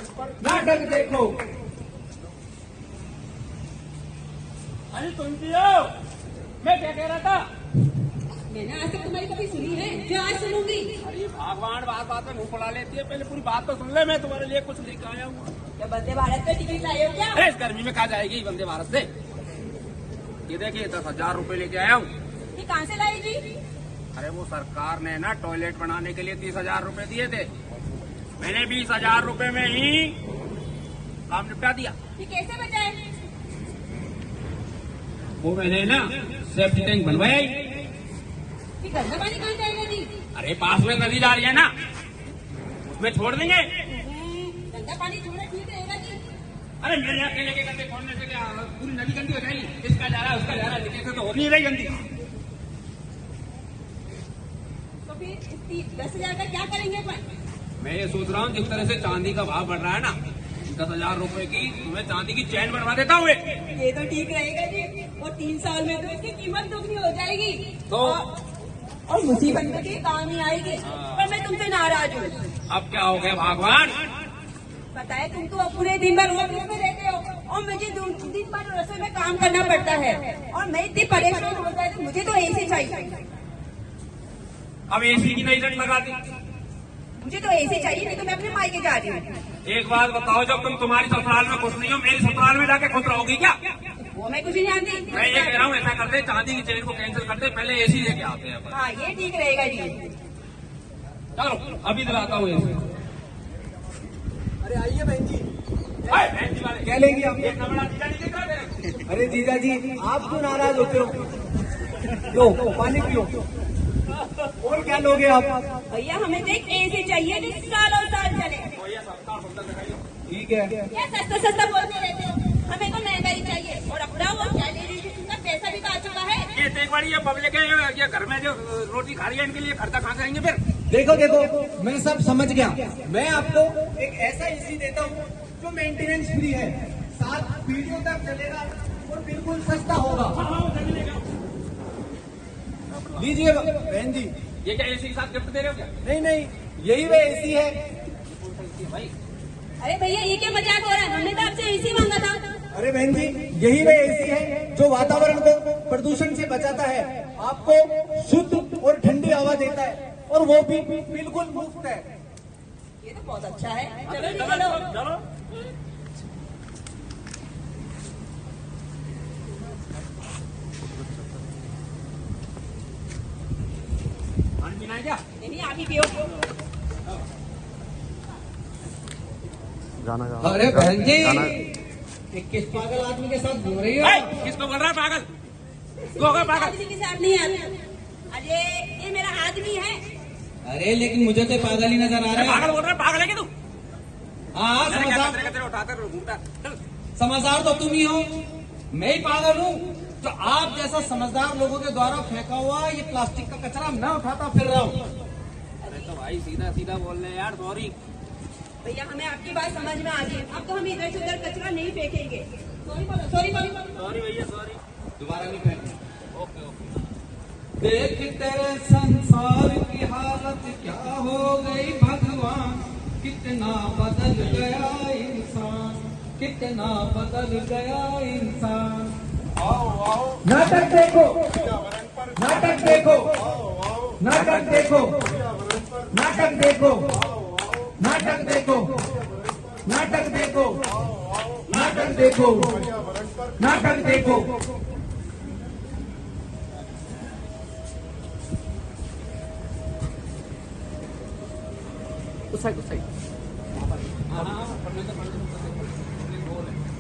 नाटक देखो। अरे तुम भी हो? मैं क्या कह रहा था? मैंने आज तक तुम्हारी कभी सुनी है जो आज सुनूंगी? अरे भगवान बात बात में मुंह फुला लेती है, पहले पूरी बात तो सुन ले। मैं तुम्हारे लिए कुछ लेकर आया हूँ। क्या वंदे भारत पे टिकट लाए हो क्या? अरे इस गर्मी में कहा जाएगी वंदे भारत से? ये देखिए 10,000 रुपए लेके आया हूँ। ये कहाँ से लाई जी? अरे वो सरकार ने ना टॉयलेट बनाने के लिए 30,000 रुपए दिए थे। मैंने 20,000 रुपए में ही काम निपटा दिया। ये कैसे बचाए? वो मैंने ना सेफ्टी टैंक बनवाया ही। ये गंदा पानी कहाँ जाएगा जी? अरे पास में नदी जा रही है ना, उसमें छोड़ देंगे। गंदा पानी छोड़ना ठीक रहेगा जी? अरे मेरे अकेले के गंदे छोड़ने से क्या पूरी नदी गंदी हो जाएगी? इसका जा रहा है उसका जा रहा है, लेकिन तो हो नहीं रही गंदी। तो फिर 10,000 का क्या करेंगे अपन? मैं ये सोच रहा हूँ जिस तरह से चांदी का भाव बढ़ रहा है ना, 10,000 रुपए की तुम्हें चांदी की चैन बनवा देता हूँ। ये तो ठीक रहेगा जी। और 3 साल में तो इसकी कीमत दोगुनी हो जाएगी तो और मुसीबत में के काम ही आएगी। पर मैं तुमसे नाराज हूँ। अब क्या हो गया भगवान? बताए तुम तो पूरे दिन भर ऑफिस में रहते हो और मुझे दिन भर रसोई में काम करना पड़ता है और मैं इतनी परेशान हो जाती हूँ। मुझे तो एसी चाहिए। अब एसी की नई रट लगा दी। मुझे तो एसी चाहिए, नहीं तो मैं अपने मायके जा रही हूँ। एक बात बताओ, जब तुम तुम्हारी ससुराल में खुश नहीं हो, मेरी ससुराल में जाके खुश रहोगी क्या? वो मैं कुछ नहीं जानती। मैं ये कह रहा हूँ ऐसा करते, चांदी की चेन को कैंसिल करते, पहले एसी लेके आते हैं। हाँ ये ठीक रहेगा जी। चलो अभी दिलाता हूँ एसी। अरे आइए बहन जी। बहन जी वाले क्या लेंगी आप? इतना बड़ा जीजा नहीं दिख रहा मेरे को? अरे जीजा जी आप क्यों नाराज होते हो? लो पानी पियो। और क्या लोगे आप? भैया हमें तो एक एसी चाहिए जो सालों साल चले। भैया सस्ता सुंदर दिखाइए। ठीक है। क्या सस्ता सस्ता बोलते रहते हो? हमें तो महंगा ही चाहिए। और अपना वो क्या ले लीजिए, तुमका पैसा भी आ चुका है। ये एक बार ये पब्लिक है, ये घर में जो रोटी खा रही है, इनके लिए खर्चा कहाँ करेंगे फिर? देखो देखो मैं सब समझ गया। मैं आपको एक ऐसा एसी देता हूँ जो मेंटेनेंस फ्री है, 7 पीढ़ियों तक चलेगा और बिल्कुल सस्ता होगा। लीजिए बहन जी। ये क्या एसी के साथ गिफ्ट दे रहे हो क्या? नहीं नहीं यही वह एसी है। भाई अरे भैया ये क्या मजाक हो रहा है? हमने तो आपसे एसी मांगा था। अरे बहन जी यही वह एसी है जो वातावरण को प्रदूषण से बचाता है, आपको शुद्ध और ठंडी हवा देता है और वो भी बिल्कुल मुफ्त है। ये तो बहुत अच्छा है। चलो जी, चलो चलो। चलो। पानी पीना है क्या? नहीं आप ही पियो। अरे बहन जी ये किस पागल आदमी के साथ घूम रही हो? किसको बोल रहा है पागल? किसको होगा पागल? आदमी के साथ नहीं आती। अरे ये मेरा आदमी है। अरे लेकिन मुझे तो पागल ही नजर आ रहा है। पागल बोल रहा है? पागल है क्या तू? हाँ समझदार उठाकर घूमता। चल समझदार तो तुम ही हो, मैं ही पागल हूँ तो आप जैसा समझदार लोगों के द्वारा फेंका हुआ ये प्लास्टिक का कचरा मैं उठाता फिर रहा हूँ। अरे तो भाई सीधा सीधा बोल रहे यार, सॉरी। भैया हमें आपकी बात समझ में आ गई। अब तो हम इधर से उधर कचरा नहीं फेंकेंगे। सॉरी बोलो, सॉरी बोलो। सॉरी भैया सॉरी। दोबारा नहीं फेंकेंगे। Okay okay. देख तेरे संसार की हालत क्या हो गई भगवान, कितना बदल गया इंसान, कितना बदल गया इंसान। नाटक देखो, नाटक देखो, नाटक देखो, नाटक देखो, नाटक देखो, नाटक देखो, नाटक देखो, नाटक देखो।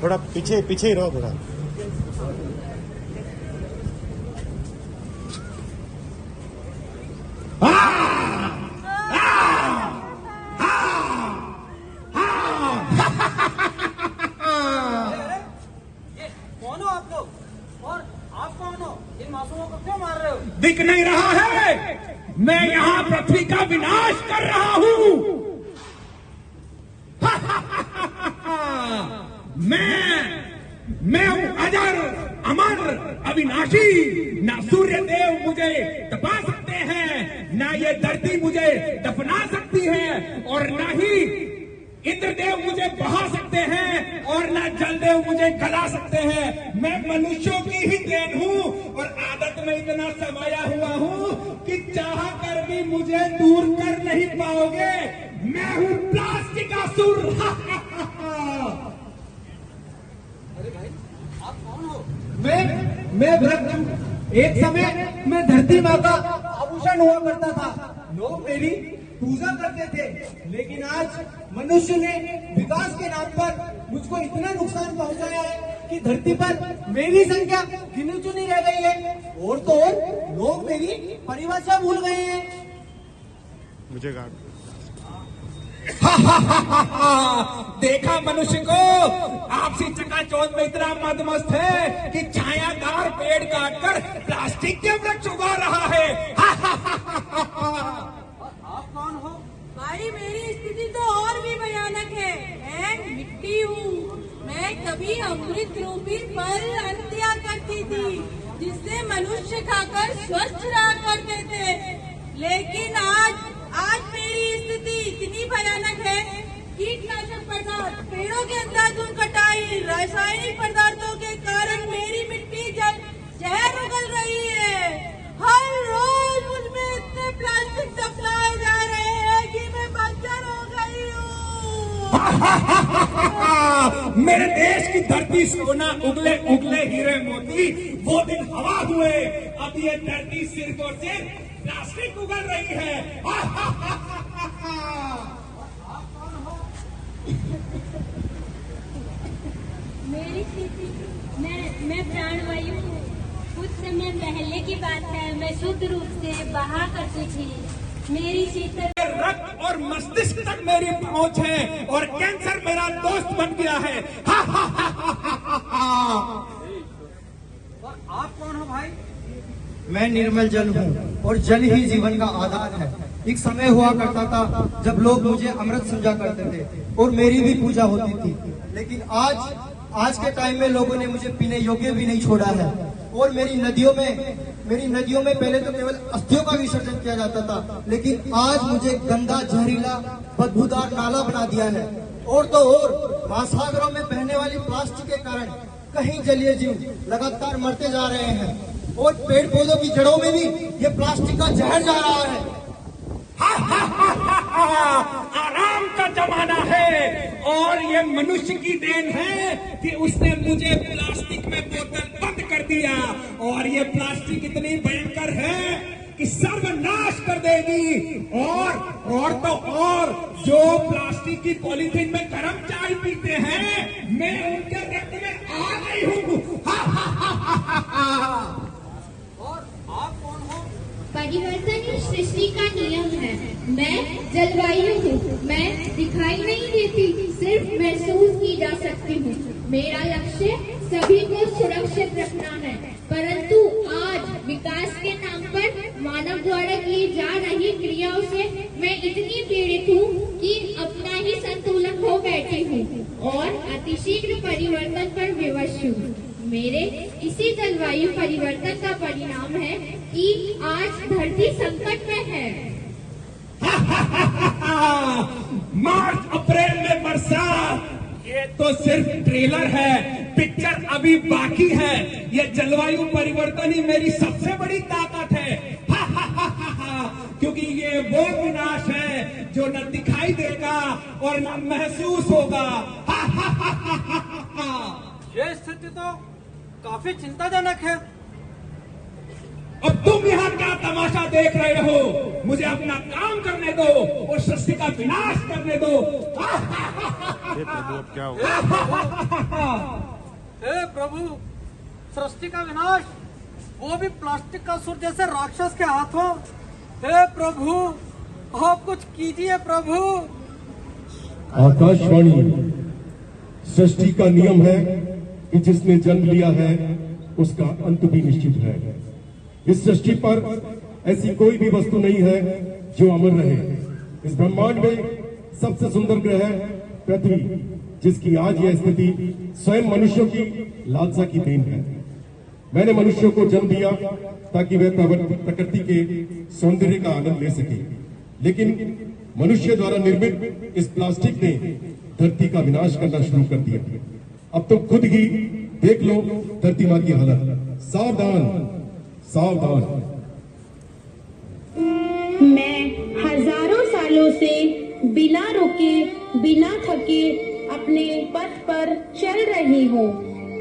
थोड़ा पीछे पीछे ही रहो थोड़ा। कौन हो आप लोग और आप कौन हो? इन मासूमों को क्यों मार रहे हो? दिख नहीं रहा है? मैं यहाँ पृथ्वी का विनाश कर रहा हूँ। मैं हूँ अजर अमर अविनाशी। ना सूर्य देव मुझे दबा सकते हैं, ना ये धरती मुझे दफना सकती है, और ना ही इंद्रदेव मुझे बहा सकते हैं और ना जलदेव मुझे गला सकते हैं। मैं मनुष्यों की ही देन हूँ और आदत में इतना समाया हुआ हूँ कि चाह कर भी मुझे दूर कर नहीं पाओगे। मैं हूँ प्लास्टिक असुर। अरे भाई, आप कौन हो? मैं व्रत। एक समय मैं धरती माँ का आभूषण हुआ करता था, लोग मेरी पूजा करते थे। लेकिन आज मनुष्य ने विकास के नाम पर मुझको इतना नुकसान पहुंचाया है कि धरती पर मेरी संख्या गिनी चुनी रह गई है। और तो और लोग मेरी परिभाषा भूल गए हैं। मुझे काट देखा मनुष्य को, आपसी चकाचौंध में इतना मदमस्त है कि छायादार पेड़ काटकर प्लास्टिक के वृक्ष उगा रहा है। आप कौन हो? भाई मेरी स्थिति तो और भी भयानक है। मैं मिट्टी हूँ। मैं कभी अमृत रूपी फल हत्या करती थी जिससे मनुष्य खाकर स्वस्थ रहा करते थे। लेकिन आज मेरी स्थिति इतनी भयानक है, कीटनाशक पदार्थ, पेड़ों के अंधाधुंध कटाई, रासायनिक पदार्थों के कारण मेरी मिट्टी जहर उगल रही है। हर रोज मुझमें इतने प्लास्टिक सप्लाई जा रहे हैं कि मैं बंजर हो गई हूँ। मेरे देश की धरती सोना, उगले उगले हीरे मोती वो दिन हवा हुए। अब ये धरती सिर्फ और सिर्फ प्लास्टिक उगल रही है। मेरी स्थिति, मैं प्राणवायु हूँ। कुछ समय पहले की बात है, मैं शुद्ध रूप से बहा करती थी। मेरी शीतल रक्त और मस्तिष्क तक मेरी पहुंच है और कैंसर मेरा दोस्त बन गया है। और आप कौन हो भाई? मैं निर्मल जल हूँ और जल ही जीवन का आधार है। एक समय हुआ करता था जब लोग मुझे अमृत समझा करते थे और मेरी भी पूजा होती थी। लेकिन आज के टाइम में लोगों ने मुझे पीने योग्य भी नहीं छोड़ा है और मेरी नदियों में पहले तो केवल अस्थियों का विसर्जन किया जाता था, लेकिन आज मुझे गंदा, जहरीला, बदबूदार नाला बना दिया है। और तो और महासागरों में बहने वाली प्लास्टिक के कारण कई जलीय जीव लगातार मरते जा रहे हैं और पेड़ पौधों की जड़ों में भी ये प्लास्टिक का जहर जा रहा है। आराम का जमाना है और ये मनुष्य की देन है कि उसने मुझे प्लास्टिक में बोतल बंद कर दिया। और ये प्लास्टिक इतनी भयंकर है कि सर्वनाश कर देगी। और तो और जो प्लास्टिक की पॉलीथीन में गर्म चाय पीते हैं, मैं उनके रक्त में आ गई हूँ। और आप कौन हो? परिवर्तन ही सृष्टि का नियम है। मैं जलवायु हूँ। मैं दिखाई नहीं देती, सिर्फ महसूस की जा सकती हूँ। मेरा लक्ष्य सभी को सुरक्षित रखना है, परंतु आज विकास के नाम पर मानव द्वारा की जा रही क्रियाओं से मैं इतनी पीड़ित हूँ कि अपना ही संतुलन खो बैठी हूँ और अतिशीघ्र परिवर्तन पर विवश हूँ। मेरे इसी जलवायु परिवर्तन का परिणाम है कि आज धरती संकट में है। मार्च अप्रैल में बरसात, ये तो सिर्फ ट्रेलर है, पिक्चर अभी बाकी है। ये जलवायु परिवर्तन ही मेरी सबसे बड़ी ताकत है। क्योंकि ये वो विनाश है जो न दिखाई देगा और न महसूस होगा। ये स्थिति तो काफी चिंताजनक है। अब तुम यहाँ क्या तमाशा देख रहे हो? मुझे अपना काम करने दो और सृष्टि का विनाश करने दो। ये प्रभु अब क्या होगा? हे प्रभु, सृष्टि का विनाश, वो भी प्लास्टिक का सुर जैसे राक्षस के हाथों। हे प्रभु, आप कुछ कीजिए प्रभु। आकाशवाणी, सृष्टि का नियम है कि जिसने जन्म लिया है उसका अंत भी निश्चित है। इस सृष्टि पर ऐसी कोई भी वस्तु नहीं है जो अमर रहे। इस ब्रह्मांड में सबसे सुंदर ग्रह है पृथ्वी, जिसकी आज यह स्थिति स्वयं मनुष्यों की लालसा की देन है। मैंने मनुष्यों को जन्म दिया ताकि वह प्रकृति के सौंदर्य का आनंद ले सके, लेकिन मनुष्य द्वारा निर्मित इस प्लास्टिक ने धरती का विनाश करना शुरू कर दिया। अब तो खुद ही देख लो धरती माँ की हालत। सावधान सावधान। मैं हजारों सालों से बिना रुके बिना थके अपने पथ पर चल रही हूँ।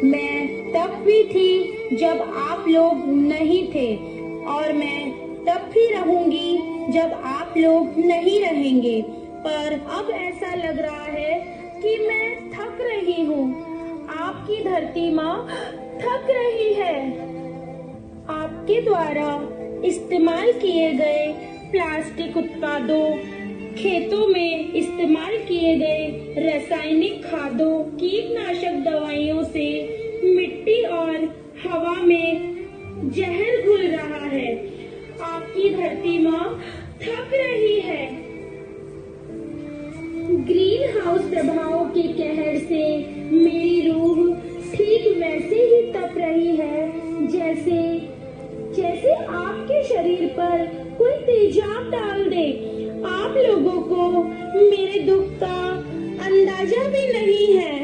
मैं तब भी थी जब आप लोग नहीं थे और मैं तब भी रहूंगी जब आप लोग नहीं रहेंगे। पर अब ऐसा लग रहा है कि मैं थक रही हूँ। आपकी धरती माँ थक रही है। आपके द्वारा इस्तेमाल किए गए प्लास्टिक उत्पादों, खेतों में इस्तेमाल किए गए रासायनिक खादों, कीटनाशक दवाइयों से मिट्टी और हवा में जहर घुल रहा है। आपकी धरती माँ थक रही है। ग्रीन हाउस प्रभाव के कहर से मेरी रूह ठीक वैसे ही तप रही है जैसे आपके शरीर पर कोई तेजाब डाल दे। आप लोगों को मेरे दुख का अंदाजा भी नहीं है।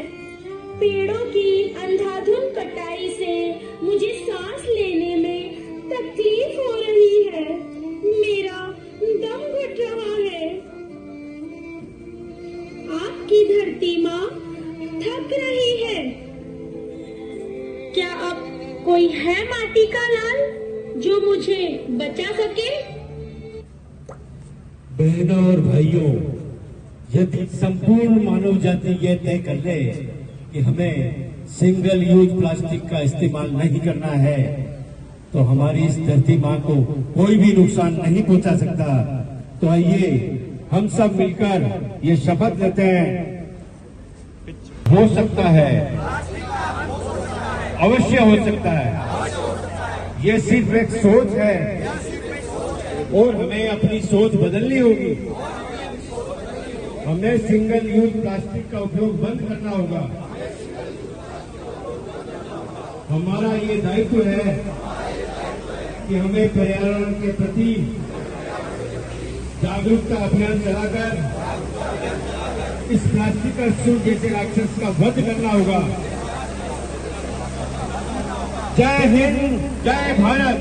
पेड़ों की अंधाधुंध कटाई से मुझे सांस लेने में तकलीफ हो रही है। मेरा दम घुट रहा है। आपकी धरती माँ थक रही है। क्या अब कोई है माटी का लाल जो मुझे बचा सके? बहनों और भाइयों, यदि संपूर्ण मानव जाति यह तय कर ले कि हमें सिंगल यूज प्लास्टिक का इस्तेमाल नहीं करना है, तो हमारी इस धरती माँ को कोई भी नुकसान नहीं पहुंचा सकता। तो आइए हम सब मिलकर ये शपथ लेते हैं, हो सकता है, अवश्य हो सकता है। ये सिर्फ एक सोच है और हमें अपनी सोच बदलनी होगी। हमें सिंगल यूज प्लास्टिक का उपयोग बंद करना होगा। हमारा ये दायित्व है कि हमें पर्यावरण के प्रति जागरूकता अभियान चलाकर इस प्लास्टिक का असुर जैसे राक्षस का वध करना होगा। जय हिंद, जय भारत।